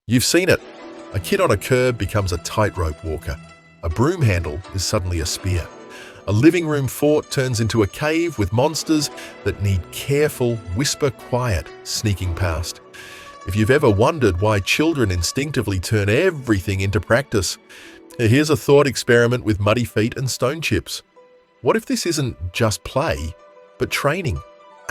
You've seen it. A kid on a curb becomes a tightrope walker. A broom handle is suddenly a spear. A living room fort turns into a cave with monsters that need careful, whisper quiet sneaking past. If you've ever wondered why children instinctively turn everything into practice, here's a thought experiment with muddy feet and stone chips. What if this isn't just play, but training?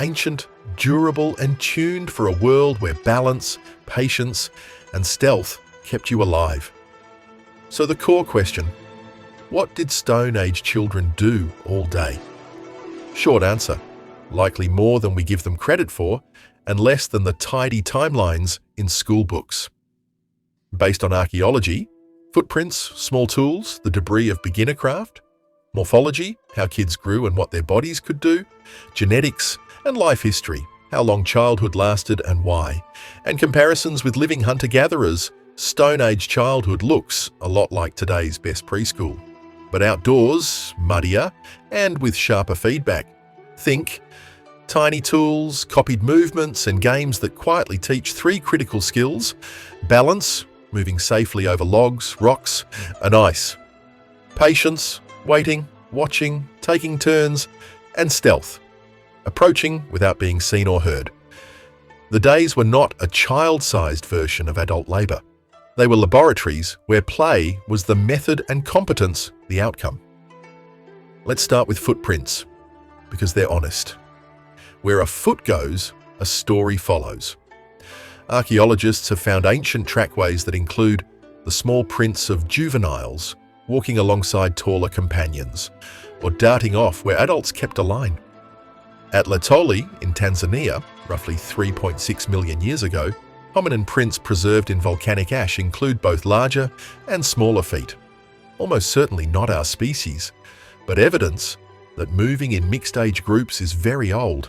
Ancient, durable, and tuned for a world where balance, patience, and stealth kept you alive. So the core question: what did Stone Age children do all day? Short answer: likely more than we give them credit for, and less than the tidy timelines in school books. Based on archaeology, footprints, small tools, the debris of beginner craft; morphology, how kids grew and what their bodies could do; genetics, and life history, how long childhood lasted and why; and comparisons with living hunter-gatherers, Stone Age childhood looks a lot like today's best preschool. But outdoors, muddier, and with sharper feedback. Think tiny tools, copied movements, and games that quietly teach three critical skills: balance, moving safely over logs, rocks, and ice; patience, waiting, watching, taking turns; and stealth, approaching without being seen or heard. The days were not a child-sized version of adult labor. They were laboratories where play was the method and competence the outcome. Let's start with footprints, because they're honest. Where a foot goes, a story follows. Archaeologists have found ancient trackways that include the small prints of juveniles walking alongside taller companions, or darting off where adults kept a line. At Latoli in Tanzania, roughly 3.6 million years ago, hominin prints preserved in volcanic ash include both larger and smaller feet. Almost certainly not our species, but evidence that moving in mixed-age groups is very old.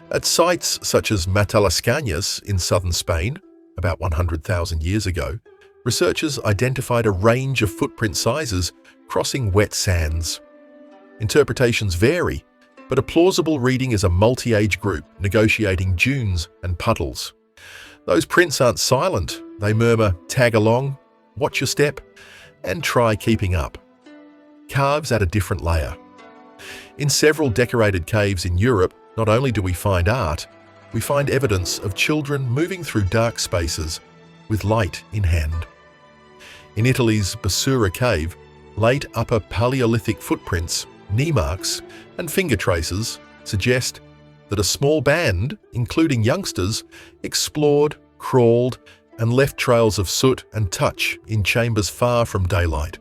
At sites such as Matalascañas in southern Spain, about 100,000 years ago, researchers identified a range of footprint sizes crossing wet sands. Interpretations vary, but a plausible reading is a multi-age group negotiating dunes and puddles. Those prints aren't silent. They murmur, tag along, watch your step, and try keeping up. Carves add a different layer. In several decorated caves in Europe, not only do we find art, we find evidence of children moving through dark spaces with light in hand. In Italy's Basura cave, late Upper Paleolithic footprints, knee marks, and finger traces suggest that a small band, including youngsters, explored, crawled, and left trails of soot and touch in chambers far from daylight.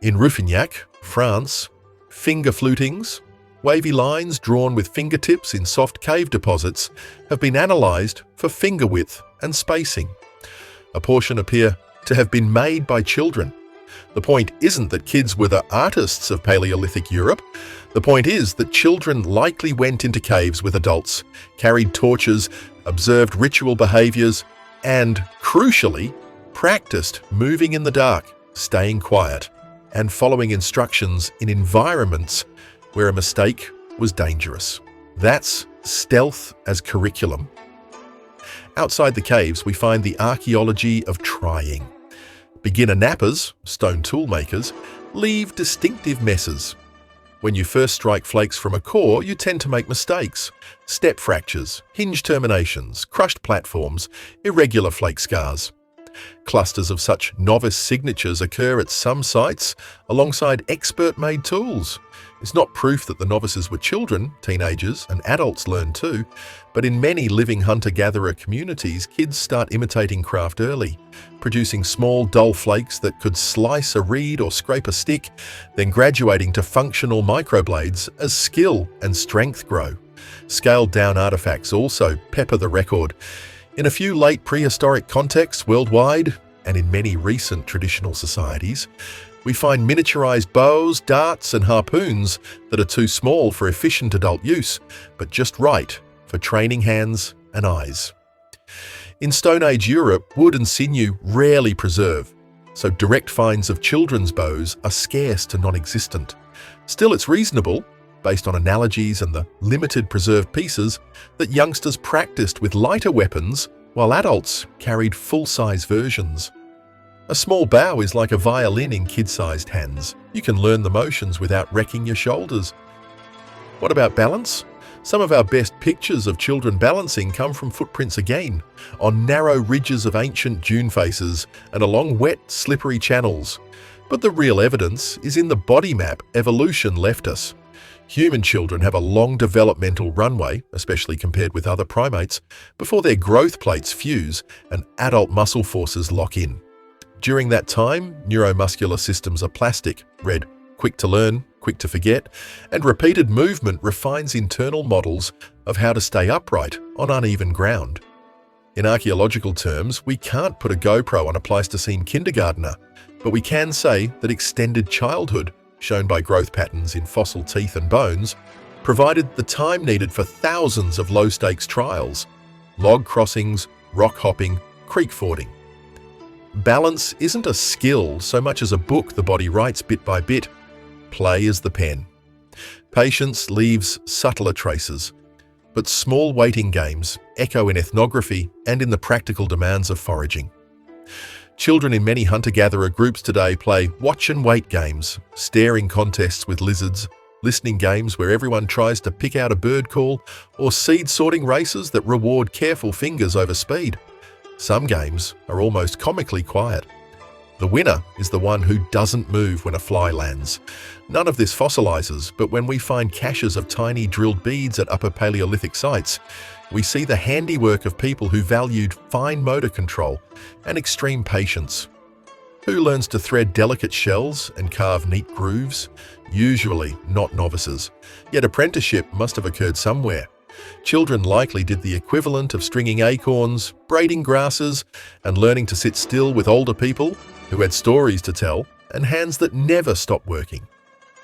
In Ruffignac, France, finger flutings, wavy lines drawn with fingertips in soft cave deposits, have been analysed for finger width and spacing. A portion appear to have been made by children. The point isn't that kids were the artists of Paleolithic Europe. The point is that children likely went into caves with adults, carried torches, observed ritual behaviours, and, crucially, practiced moving in the dark, staying quiet, and following instructions in environments where a mistake was dangerous. That's stealth as curriculum. Outside the caves, we find the archaeology of trying. Beginner nappers, stone tool makers, leave distinctive messes. When you first strike flakes from a core, you tend to make mistakes. Step fractures, hinge terminations, crushed platforms, irregular flake scars. Clusters of such novice signatures occur at some sites alongside expert-made tools. It's not proof that the novices were children; teenagers and adults learn too. But in many living hunter-gatherer communities, kids start imitating craft early, producing small, dull flakes that could slice a reed or scrape a stick, then graduating to functional microblades as skill and strength grow. Scaled-down artifacts also pepper the record. In a few late prehistoric contexts worldwide, and in many recent traditional societies, we find miniaturized bows, darts, and harpoons that are too small for efficient adult use, but just right for training hands and eyes. In Stone Age Europe, wood and sinew rarely preserve, so direct finds of children's bows are scarce to non-existent. Still, it's reasonable, based on analogies and the limited preserved pieces, that youngsters practiced with lighter weapons while adults carried full-size versions. A small bow is like a violin in kid-sized hands. You can learn the motions without wrecking your shoulders. What about balance? Some of our best pictures of children balancing come from footprints again, on narrow ridges of ancient dune faces and along wet, slippery channels. But the real evidence is in the body map evolution left us. Human children have a long developmental runway, especially compared with other primates, before their growth plates fuse and adult muscle forces lock in. During that time, neuromuscular systems are plastic, read quick to learn, quick to forget, and repeated movement refines internal models of how to stay upright on uneven ground. In archaeological terms, we can't put a GoPro on a Pleistocene kindergartner, but we can say that extended childhood, shown by growth patterns in fossil teeth and bones, provided the time needed for thousands of low-stakes trials, log crossings, rock hopping, creek fording. Balance isn't a skill so much as a book the body writes bit by bit. Play is the pen. Patience leaves subtler traces, but small waiting games echo in ethnography and in the practical demands of foraging. Children in many hunter-gatherer groups today play watch-and-wait games, staring contests with lizards, listening games where everyone tries to pick out a bird call, or seed-sorting races that reward careful fingers over speed. Some games are almost comically quiet. The winner is the one who doesn't move when a fly lands. None of this fossilizes, but when we find caches of tiny drilled beads at Upper Paleolithic sites, we see the handiwork of people who valued fine motor control and extreme patience. Who learns to thread delicate shells and carve neat grooves? Usually not novices. Yet apprenticeship must have occurred somewhere. Children likely did the equivalent of stringing acorns, braiding grasses, and learning to sit still with older people who had stories to tell and hands that never stop working.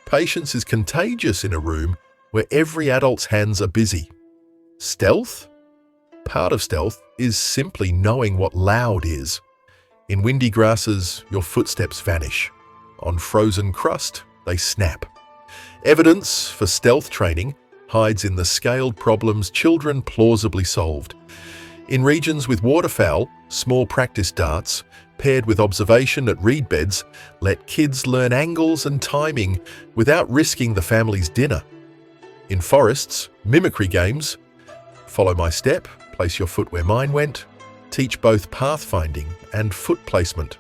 Patience is contagious in a room where every adult's hands are busy. Stealth? Part of stealth is simply knowing what loud is. In windy grasses, your footsteps vanish. On frozen crust, they snap. Evidence for stealth training hides in the scaled problems children plausibly solved. In regions with waterfowl, small practice darts, paired with observation at reed beds, let kids learn angles and timing without risking the family's dinner. In forests, mimicry games, follow my step, place your foot where mine went, teach both pathfinding and foot placement.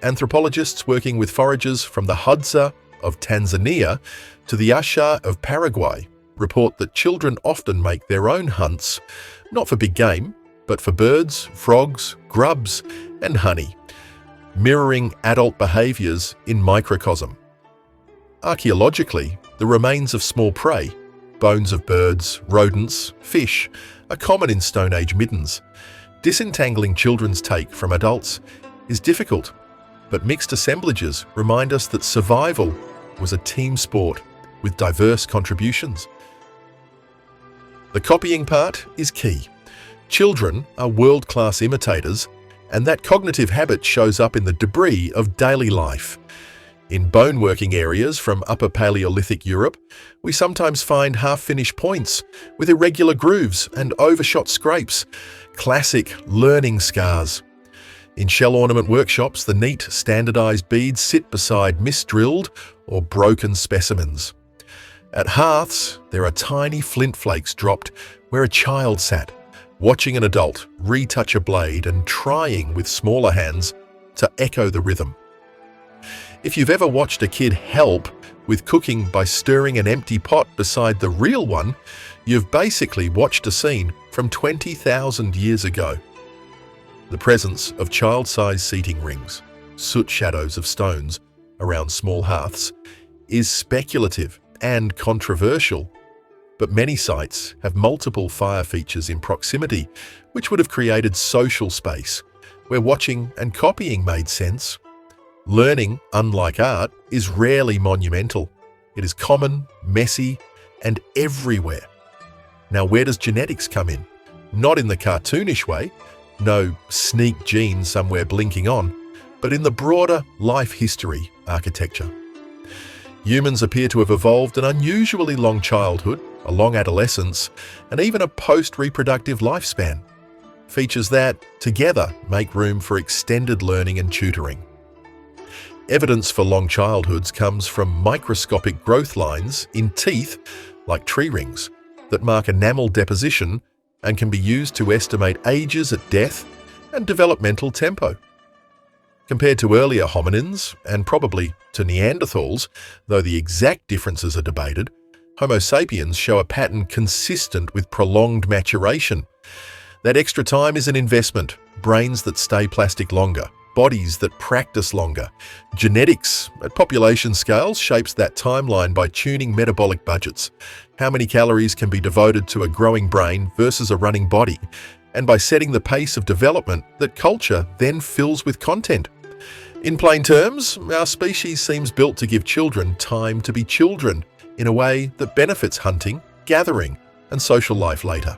Anthropologists working with foragers from the Hadza of Tanzania to the Asha of Paraguay report that children often make their own hunts, not for big game, but for birds, frogs, grubs, and honey, mirroring adult behaviors in microcosm. Archaeologically, the remains of small prey, bones of birds, rodents, fish, are common in Stone Age middens. Disentangling children's take from adults is difficult, but mixed assemblages remind us that survival was a team sport with diverse contributions. The copying part is key. Children are world-class imitators, and that cognitive habit shows up in the debris of daily life. In bone-working areas from Upper Paleolithic Europe, we sometimes find half-finished points with irregular grooves and overshot scrapes, classic learning scars. In shell ornament workshops, the neat, standardized beads sit beside misdrilled or broken specimens. At hearths, there are tiny flint flakes dropped where a child sat, watching an adult retouch a blade and trying with smaller hands to echo the rhythm. If you've ever watched a kid help with cooking by stirring an empty pot beside the real one, you've basically watched a scene from 20,000 years ago. The presence of child-sized seating rings, soot shadows of stones around small hearths, is speculative and controversial, but many sites have multiple fire features in proximity, which would have created social space, where watching and copying made sense. Learning, unlike art, is rarely monumental. It is common, messy, and everywhere. Now, where does genetics come in? Not in the cartoonish way, no sneak gene somewhere blinking on, but in the broader life history architecture. Humans appear to have evolved an unusually long childhood, a long adolescence, and even a post-reproductive lifespan. features that, together, make room for extended learning and tutoring. Evidence for long childhoods comes from microscopic growth lines in teeth, like tree rings, that mark enamel deposition and can be used to estimate ages at death and developmental tempo. Compared to earlier hominins, and probably to Neanderthals, though the exact differences are debated, Homo sapiens show a pattern consistent with prolonged maturation. That extra time is an investment, brains that stay plastic longer, bodies that practice longer. Genetics at population scales shapes that timeline by tuning metabolic budgets, how many calories can be devoted to a growing brain versus a running body, and by setting the pace of development that culture then fills with content. In plain terms, our species seems built to give children time to be children in a way that benefits hunting, gathering, and social life later.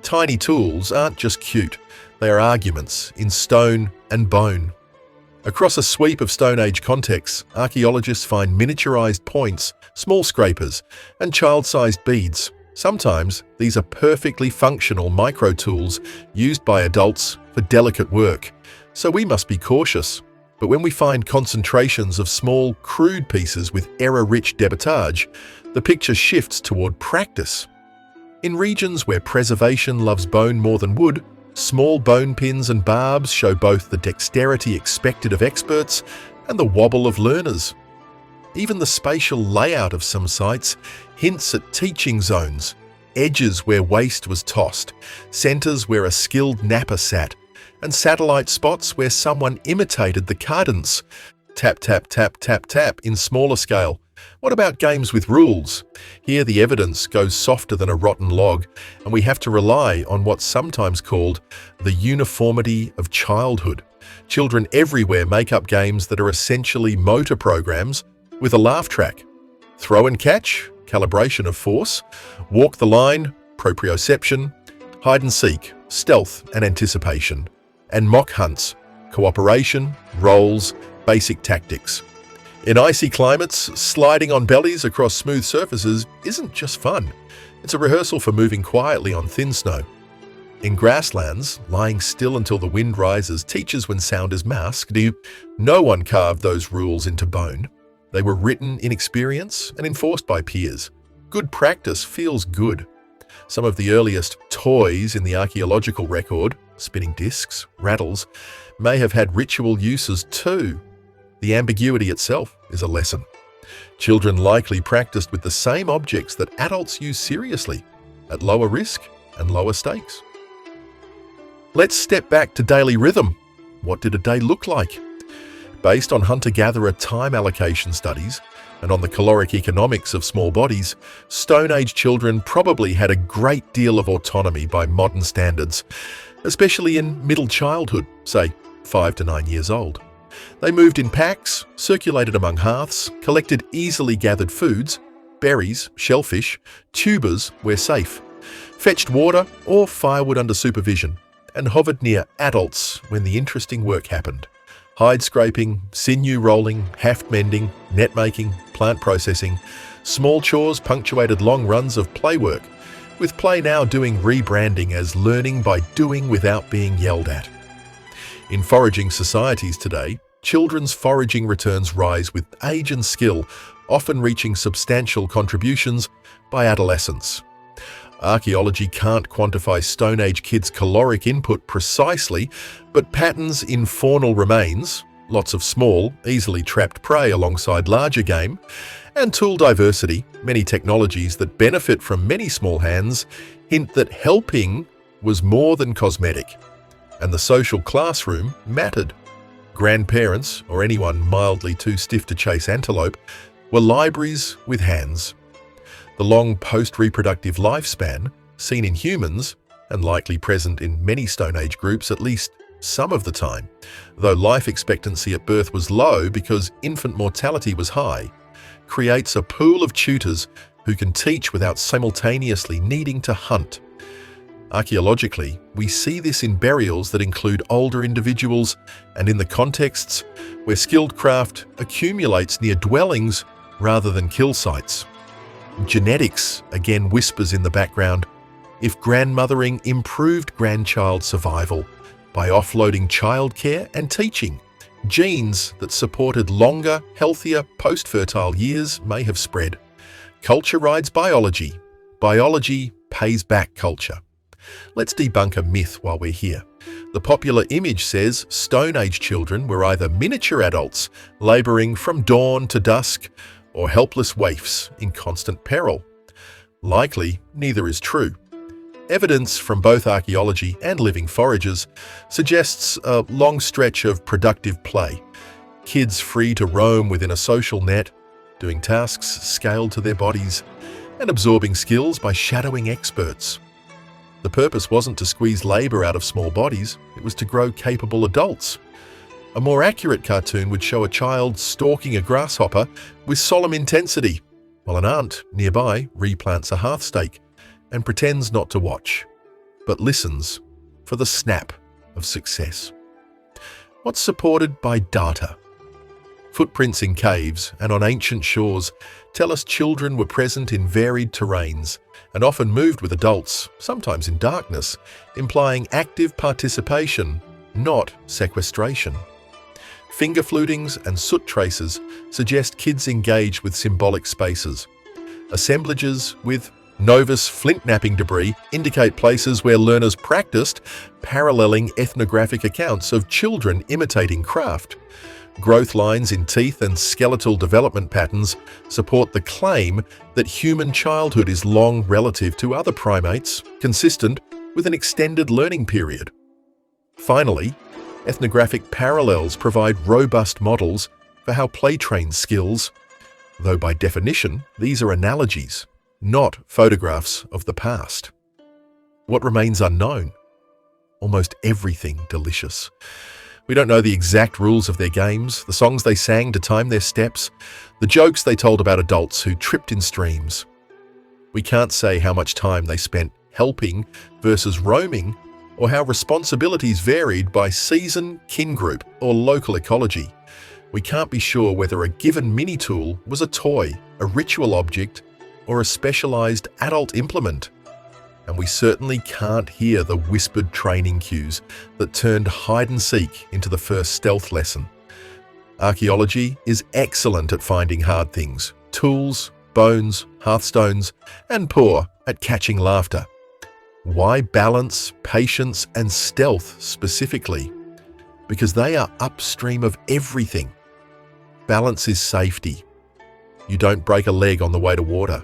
Tiny tools aren't just cute, they are arguments in stone and bone. Across a sweep of Stone Age contexts, archaeologists find miniaturized points, small scrapers, and child-sized beads. Sometimes these are perfectly functional micro-tools used by adults for delicate work, so we must be cautious. But when we find concentrations of small, crude pieces with error-rich debitage, the picture shifts toward practice. In regions where preservation loves bone more than wood, small bone pins and barbs show both the dexterity expected of experts and the wobble of learners. Even the spatial layout of some sites hints at teaching zones, edges where waste was tossed, centers where a skilled napper sat, and satellite spots where someone imitated the cadence. Tap, tap, tap, tap, tap in smaller scale. What about games with rules? Here the evidence goes softer than a rotten log, and we have to rely on what's sometimes called the uniformity of childhood. Children everywhere make up games that are essentially motor programs with a laugh track. Throw and catch, calibration of force. Walk the line, proprioception. Hide and seek, stealth and anticipation. And mock hunts, cooperation, roles, basic tactics. In icy climates, sliding on bellies across smooth surfaces isn't just fun. It's a rehearsal for moving quietly on thin snow. In grasslands, lying still until the wind rises teaches when sound is masked. No one carved those rules into bone. They were written in experience and enforced by peers. Good practice feels good. Some of the earliest toys in the archaeological record, spinning discs, rattles, may have had ritual uses too. The ambiguity itself is a lesson. Children likely practiced with the same objects that adults use seriously, at lower risk and lower stakes. Let's step back to daily rhythm. What did a day look like? Based on hunter-gatherer time allocation studies and on the caloric economics of small bodies, Stone Age children probably had a great deal of autonomy by modern standards, especially in middle childhood, say 5 to 9 years old. They moved in packs, circulated among hearths, collected easily gathered foods, berries, shellfish, tubers where safe, fetched water or firewood under supervision, and hovered near adults when the interesting work happened. Hide scraping, sinew rolling, haft mending, net making, plant processing, small chores punctuated long runs of play work, with play now doing rebranding as learning by doing without being yelled at. In foraging societies today, children's foraging returns rise with age and skill, often reaching substantial contributions by adolescence. Archaeology can't quantify Stone Age kids' caloric input precisely, but patterns in faunal remains, lots of small, easily trapped prey alongside larger game, and tool diversity, many technologies that benefit from many small hands, hint that helping was more than cosmetic, and the social classroom mattered. Grandparents, or anyone mildly too stiff to chase antelope, were libraries with hands. The long post-reproductive lifespan, seen in humans, and likely present in many Stone Age groups at least some of the time, though life expectancy at birth was low because infant mortality was high, creates a pool of tutors who can teach without simultaneously needing to hunt. Archaeologically, we see this in burials that include older individuals and in the contexts where skilled craft accumulates near dwellings rather than kill sites. Genetics again whispers in the background. if grandmothering improved grandchild survival by offloading childcare and teaching. Genes that supported longer, healthier post-fertile years may have spread. Culture rides biology. Biology pays back culture. Let's debunk a myth while we're here. The popular image says Stone Age children were either miniature adults, labouring from dawn to dusk, or helpless waifs in constant peril. Likely, neither is true. Evidence from both archaeology and living forages suggests a long stretch of productive play. Kids free to roam within a social net, doing tasks scaled to their bodies, and absorbing skills by shadowing experts. The purpose wasn't to squeeze labour out of small bodies, it was to grow capable adults. A more accurate cartoon would show a child stalking a grasshopper with solemn intensity, while an aunt nearby replants a hearthstake and pretends not to watch, but listens for the snap of success. What's supported by data? Footprints in caves and on ancient shores tell us children were present in varied terrains and often moved with adults, sometimes in darkness, implying active participation, not sequestration. Finger flutings and soot traces suggest kids engage with symbolic spaces. Assemblages with Novus flint-knapping debris indicate places where learners practiced, paralleling ethnographic accounts of children imitating craft. Growth lines in teeth and skeletal development patterns support the claim that human childhood is long relative to other primates, consistent with an extended learning period. Finally, ethnographic parallels provide robust models for how play trains skills, though by definition, these are analogies, not photographs of the past. What remains unknown? Almost everything delicious. We don't know the exact rules of their games, the songs they sang to time their steps, the jokes they told about adults who tripped in streams. We can't say how much time they spent helping versus roaming, or how responsibilities varied by season, kin group, or local ecology. We can't be sure whether a given mini-tool was a toy, a ritual object, or a specialized adult implement. And we certainly can't hear the whispered training cues that turned hide-and-seek into the first stealth lesson. Archaeology is excellent at finding hard things, tools, bones, hearthstones, and poor at catching laughter. Why balance, patience, and stealth specifically? Because they are upstream of everything. Balance is safety. You don't break a leg on the way to water.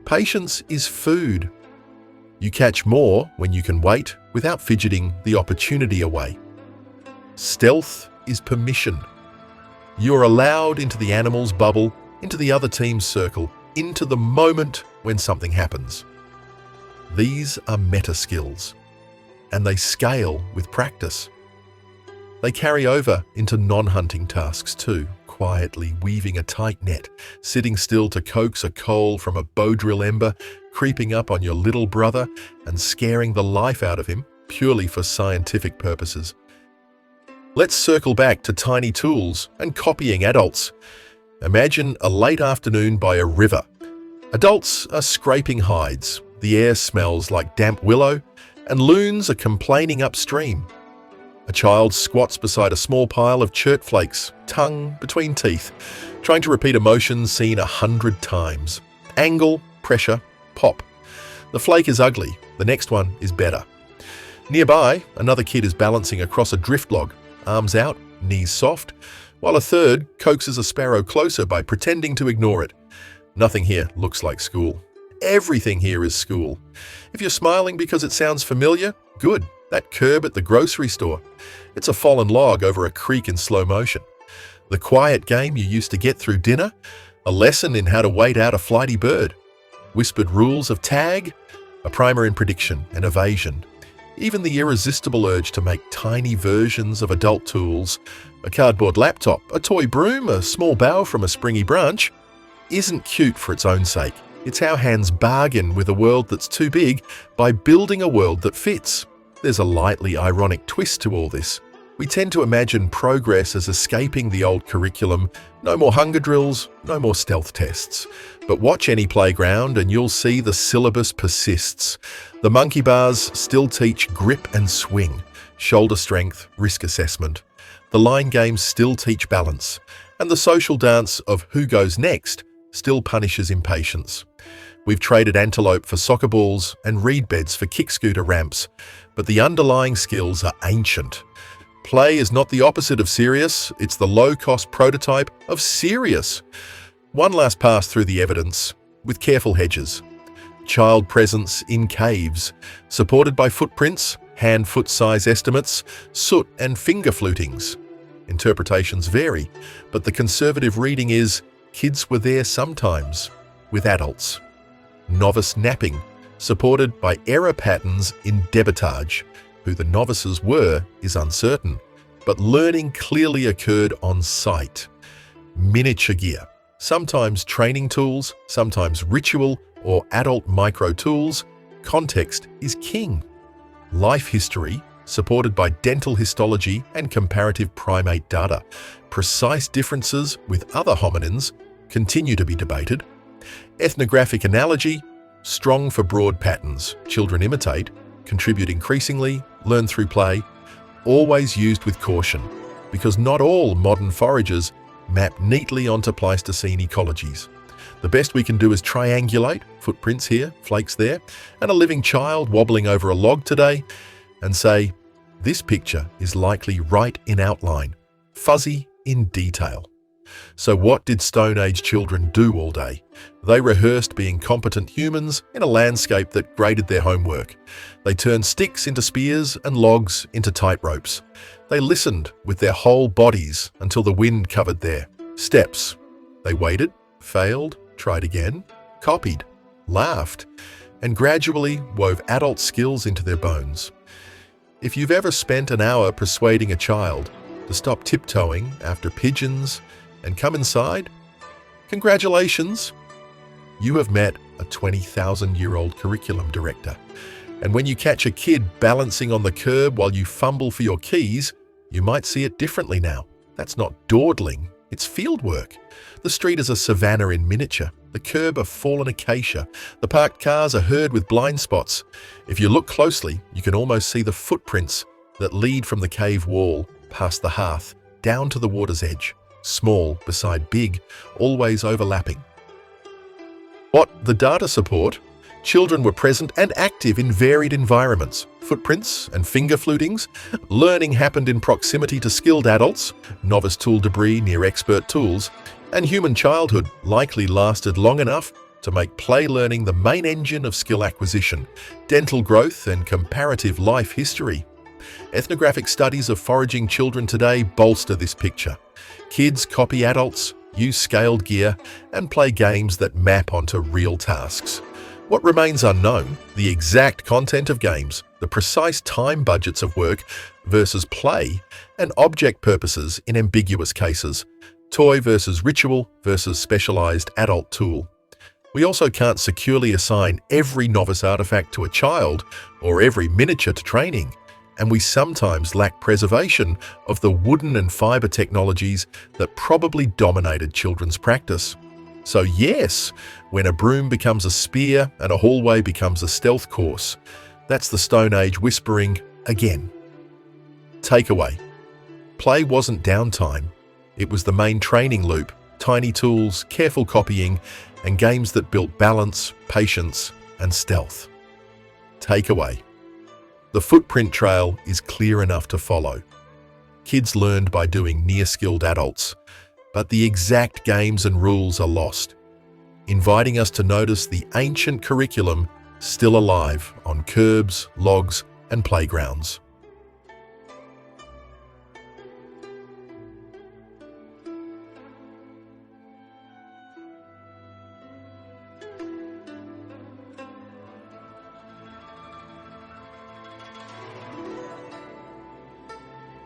Patience is food. You catch more when you can wait without fidgeting the opportunity away. Stealth is permission. You're allowed into the animal's bubble, into the other team's circle, into the moment when something happens. These are meta skills, and they scale with practice. They carry over into non-hunting tasks too, quietly weaving a tight net, sitting still to coax a coal from a bow drill ember, creeping up on your little brother and scaring the life out of him purely for scientific purposes. Let's circle back to tiny tools and copying adults. Imagine a late afternoon by a river. Adults are scraping hides, the air smells like damp willow, and loons are complaining upstream. A child squats beside a small pile of chert flakes, tongue between teeth, trying to repeat a motion seen 100 times. Angle, pressure, pop. The flake is ugly, the next one is better. Nearby, another kid is balancing across a drift log, arms out, knees soft, while a third coaxes a sparrow closer by pretending to ignore it. Nothing here looks like school. Everything here is school. If you're smiling because it sounds familiar, good. That curb at the grocery store. It's a fallen log over a creek in slow motion. The quiet game you used to get through dinner, a lesson in how to wait out a flighty bird. Whispered rules of tag, a primer in prediction and evasion. Even the irresistible urge to make tiny versions of adult tools, a cardboard laptop, a toy broom, a small bough from a springy branch, isn't cute for its own sake. It's how hands bargain with a world that's too big by building a world that fits. There's a lightly ironic twist to all this. We tend to imagine progress as escaping the old curriculum. No more hunger drills, no more stealth tests. But watch any playground and you'll see the syllabus persists. The monkey bars still teach grip and swing, shoulder strength, risk assessment. The line games still teach balance. And the social dance of who goes next still punishes impatience. We've traded antelope for soccer balls and reed beds for kick scooter ramps, but the underlying skills are ancient. Play is not the opposite of serious, it's the low-cost prototype of serious. One last pass through the evidence, with careful hedges. Child presence in caves, supported by footprints, hand-foot size estimates, soot and finger flutings. Interpretations vary, but the conservative reading is, kids were there sometimes, with adults. Novice napping, supported by error patterns in debitage. Who the novices were is uncertain, but learning clearly occurred on site. Miniature gear, sometimes training tools, sometimes ritual or adult micro tools. Context is king. Life history, supported by dental histology and comparative primate data. Precise differences with other hominins continue to be debated. Ethnographic analogy, strong for broad patterns, children imitate, contribute increasingly, learn through play, always used with caution, because not all modern foragers map neatly onto Pleistocene ecologies. The best we can do is triangulate, footprints here, flakes there, and a living child wobbling over a log today, and say, this picture is likely right in outline, fuzzy in detail. So what did Stone Age children do all day? They rehearsed being competent humans in a landscape that graded their homework. They turned sticks into spears and logs into tightropes. They listened with their whole bodies until the wind covered their steps. They waited, failed, tried again, copied, laughed, and gradually wove adult skills into their bones. If you've ever spent an hour persuading a child to stop tiptoeing after pigeons and come inside, congratulations! You have met a 20,000-year-old curriculum director. And when you catch a kid balancing on the curb while you fumble for your keys, you might see it differently now. That's not dawdling, it's fieldwork. The street is a savanna in miniature, the curb a fallen acacia, the parked cars a herd with blind spots. If you look closely, you can almost see the footprints that lead from the cave wall, past the hearth, down to the water's edge. Small beside big, always overlapping. What the data support? Children were present and active in varied environments. Footprints and finger flutings. Learning happened in proximity to skilled adults, novice tool debris near expert tools, and human childhood likely lasted long enough to make play learning the main engine of skill acquisition, dental growth, and comparative life history. Ethnographic studies of foraging children today bolster this picture. Kids copy adults, use scaled gear, and play games that map onto real tasks. What remains unknown, the exact content of games, the precise time budgets of work versus play, and object purposes in ambiguous cases, toy versus ritual versus specialized adult tool. We also can't securely assign every novice artifact to a child or every miniature to training. And we sometimes lack preservation of the wooden and fiber technologies that probably dominated children's practice. So yes, when a broom becomes a spear and a hallway becomes a stealth course, that's the Stone Age whispering again. Takeaway. Play wasn't downtime. It was the main training loop, tiny tools, careful copying, and games that built balance, patience, and stealth. Takeaway. The footprint trail is clear enough to follow. Kids learned by doing near-skilled adults, but the exact games and rules are lost, inviting us to notice the ancient curriculum still alive on curbs, logs, and playgrounds.